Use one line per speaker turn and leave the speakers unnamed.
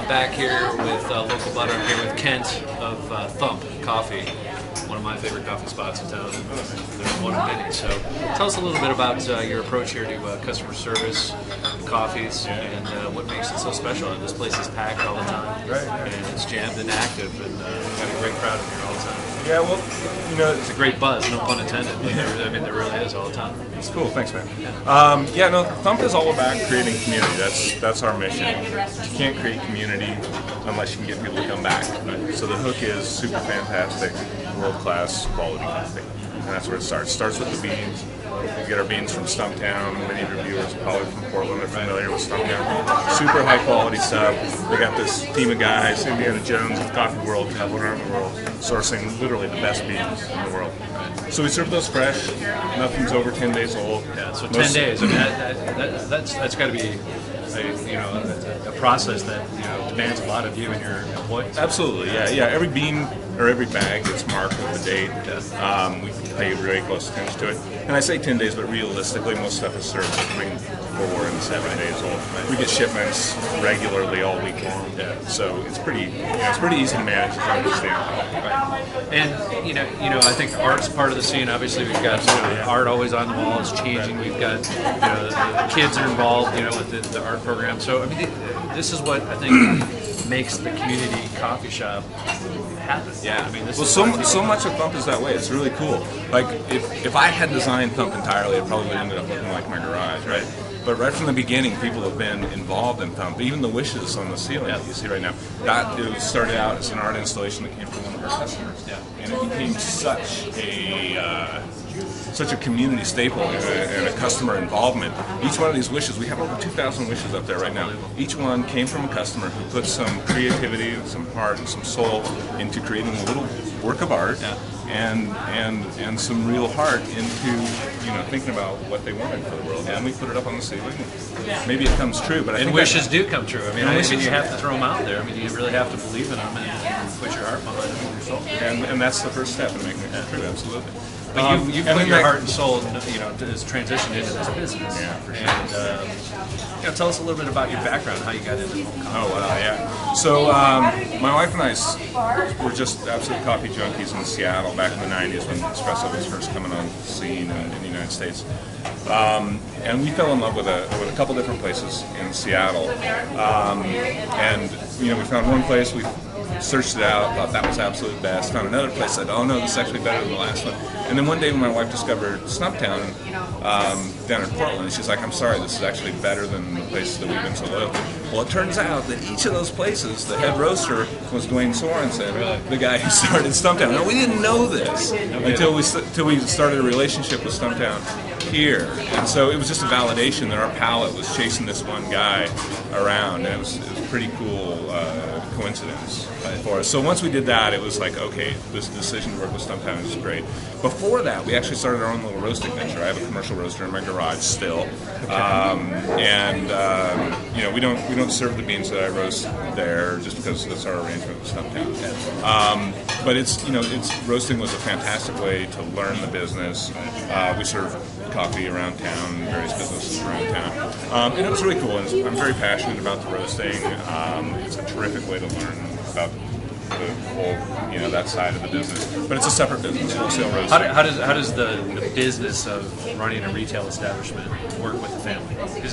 Back here with local butter. I'm here with Kent of Thump Coffee, one of my favorite coffee spots in town. There's one of many. So tell us a little bit about your approach here to customer service, coffees, and what makes it so special. And this place is packed all the time,
Right.
And it's jammed and active, and got a great crowd in here all the time.
Yeah, well,
It's a great buzz, no pun intended. But there really is all the time.
it's cool. Thanks, man. No, Thump is all about creating community. That's our mission. You can't create community unless you can get people to come back. So the hook is super fantastic, world-class quality coffee. And that's where it starts. It starts with the beans. We get our beans from Stumptown. Many of your viewers probably from Portland are familiar with Stumptown. Super high quality stuff. We got this team of guys, Indiana Jones of Coffee World, traveling around the world, sourcing literally the best beans in the world. So we serve those fresh. Nothing's over 10 days old.
Yeah, so 10 days. I mean, that's got to be a process that demands a lot of you and your employees.
Absolutely, yeah. Every bean or every bag gets marked with a date. We pay very close attention to it. And I say 10 days, but realistically, most stuff is served between 4 and 7 days old. We get shipments regularly all week long, so it's pretty easy to manage and understand.
Right. And I think art's part of the scene. Obviously, we've got art always on the wall. It's changing. We've got the kids are involved, with the art program. So I mean, this is what I think makes the community coffee shop happen.
Yeah.
I mean,
so much of Thump is that way. It's really cool. Like if I had designed Thump entirely, it probably would have ended up looking like my garage, right? But right from the beginning, people have been involved in Thump. Even the wishes on the ceiling that you see right now, it started out as an art installation that came from one of our customers, and it became such a community staple and a customer involvement. Each one of these wishes, we have over 2,000 wishes up there right now. Each one came from a customer who put some creativity, some heart, and some soul into creating a little work of art, and some real heart into thinking about what they wanted for the world. And we put it up on the ceiling. Maybe it comes true, but I think
wishes do come true. I mean, you have to throw them out there. I mean, you really have to believe in them and put your heart behind them and your soul.
And that's the first step in making it come true. Absolutely.
But you've put your heart and soul, has transitioned into this business.
Yeah, for sure.
And tell us a little bit about your background, how you got into home coffee.
Oh, wow, yeah. So my wife and I were just absolute coffee junkies in Seattle back in the 90s when espresso was first coming on the scene in the United States. And we fell in love with a couple different places in Seattle. And we found one place, we searched it out, thought that was absolute best. Found another place, said, oh no, this is actually better than the last one. And then one day when my wife discovered Stumptown down in Portland, she's like, I'm sorry, this is actually better than the places that we've been so loyal to. Well, it turns out that each of those places, the head roaster was Dwayne Sorensen, the guy who started Stumptown. Now, we didn't know this until we started a relationship with Stumptown here. And so it was just a validation that our palate was chasing this one guy around, and it was a pretty cool coincidence for us. So once we did that, it was like, okay, this decision to work with Stumptown is great. Before that, we actually started our own little roasting venture. I have a commercial roaster in my garage still, we don't serve the beans that I roast there just because that's our arrangement with Stumptown. But it's roasting was a fantastic way to learn the business. We serve coffee around town, various businesses around town, and it was really cool. And I'm very passionate about the roasting. It's a terrific way to learn about the whole, that side of the business. But it's a separate business, wholesale roasting.
How does the business of running a retail establishment work with the family? Because